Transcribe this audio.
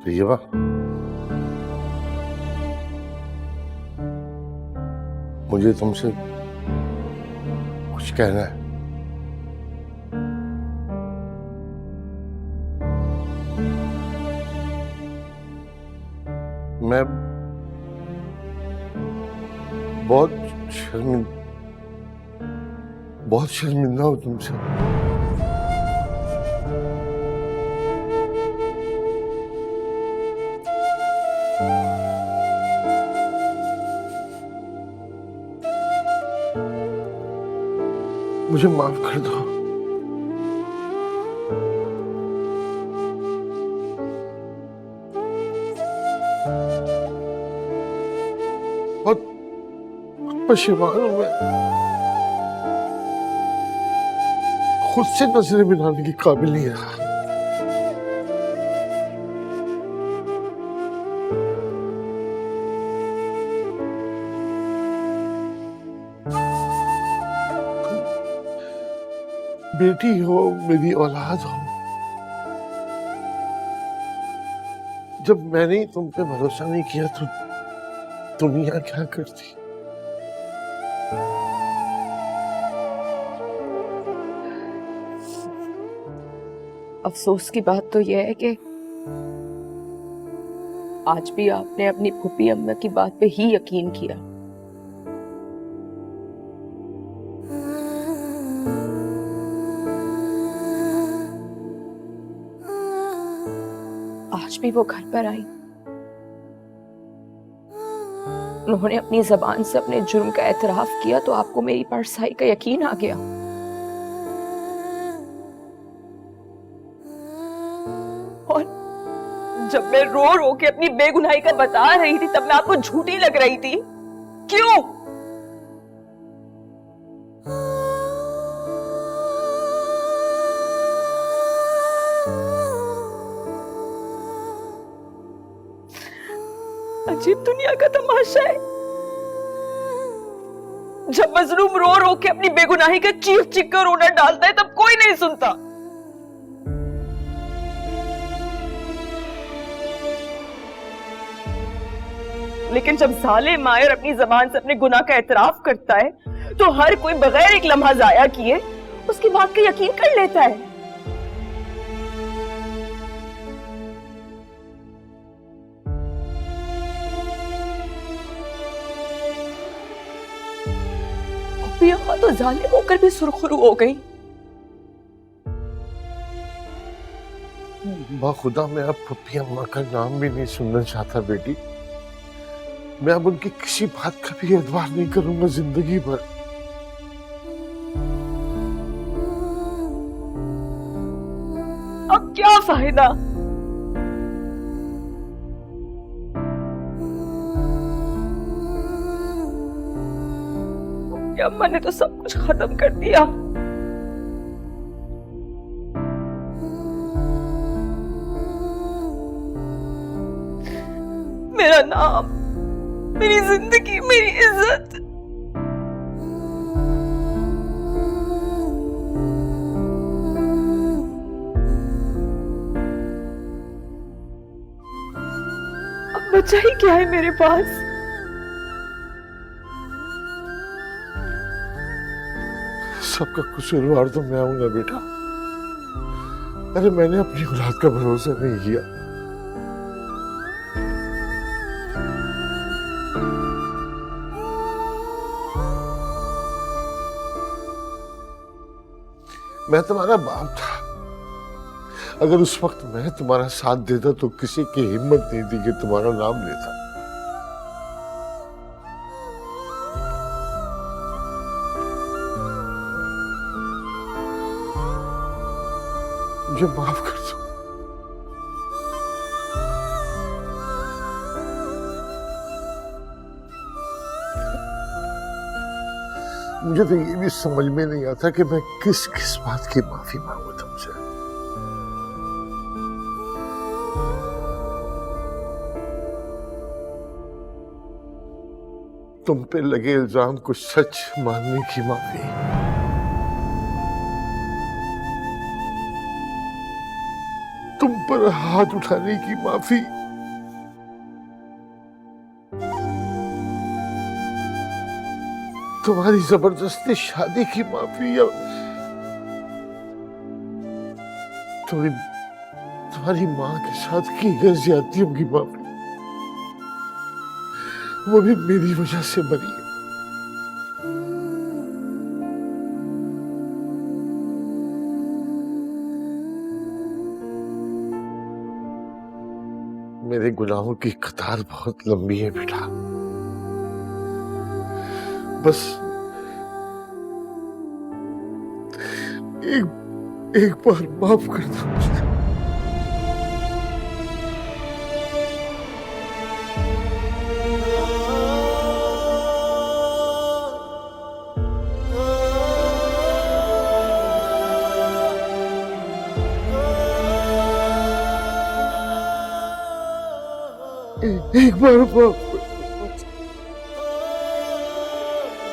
तैयबा, मुझे तुमसे कुछ कहना है। मैं बहुत शर्मिंदा हूं तुमसे। मुझे माफ कर दो। बहुत परेशान हूं मैं। खुद से नजरें मिलाने के काबिल नहीं रहा। बेटी हो, मेरी औलाद हो। जब मैंने तुम पे भरोसा नहीं किया तो तुम यहाँ क्या करती? अफसोस की बात तो यह है कि आज भी आपने अपनी फूफी अम्मा की बात पे ही यकीन किया। आज भी वो घर पर आई, उन्होंने अपनी जबान से अपने जुर्म का एतराफ किया तो आपको मेरी परसाई का यकीन आ गया। और जब मैं रो रो के अपनी बेगुनाही का बता रही थी तब मैं आपको झूठी लग रही थी। क्यों? अजीब दुनिया का तमाशा है। जब मजलूम रो रो के अपनी बेगुनाही का चीख चीख कर रोना डालता है तब कोई नहीं सुनता। लेकिन जब जालिम मायर अपनी जबान से अपने गुनाह का एतराफ करता है तो हर कोई बगैर एक लम्हा जाया किए उसकी बात का यकीन कर लेता है। अम्मा तो जालिम होकर भी सुरखरू हो गई। खुदा, मैं अब पप्पी अम्मा का नाम भी नहीं सुनना चाहता बेटी। मैं अब उनकी किसी बात का भी एतबार नहीं करूंगा जिंदगी भर। अब क्या फायदा? अम्मा ने तो सब कुछ खत्म कर दिया। मेरा नाम, मेरी जिंदगी, मेरी इज्जत। अब बचा ही क्या है मेरे पास? सबका कसूरवार तो मैं हूं ना बेटा। अरे मैंने अपनी औलाद का भरोसा नहीं किया। मैं तुम्हारा बाप था। अगर उस वक्त मैं तुम्हारा साथ देता तो किसी की हिम्मत नहीं थी कि तुम्हारा नाम लेता। मुझे माफ कर दो। मुझे तो ये भी समझ में नहीं आता कि मैं किस किस बात की माफी मांगू तुमसे। तुम पे लगे इल्जाम को सच मानने की माफी, तुम ऊपर हाथ उठाने की माफी, तुम्हारी जबरदस्ती शादी की माफी, या तुम्हारी माँ के साथ की गई ज्यादतियों की माफी, वो भी मेरी वजह से बनी है। मेरे गुनाहों की कतार बहुत लंबी है बेटा, बस एक बार माफ कर दो मुझे। एक बार माफ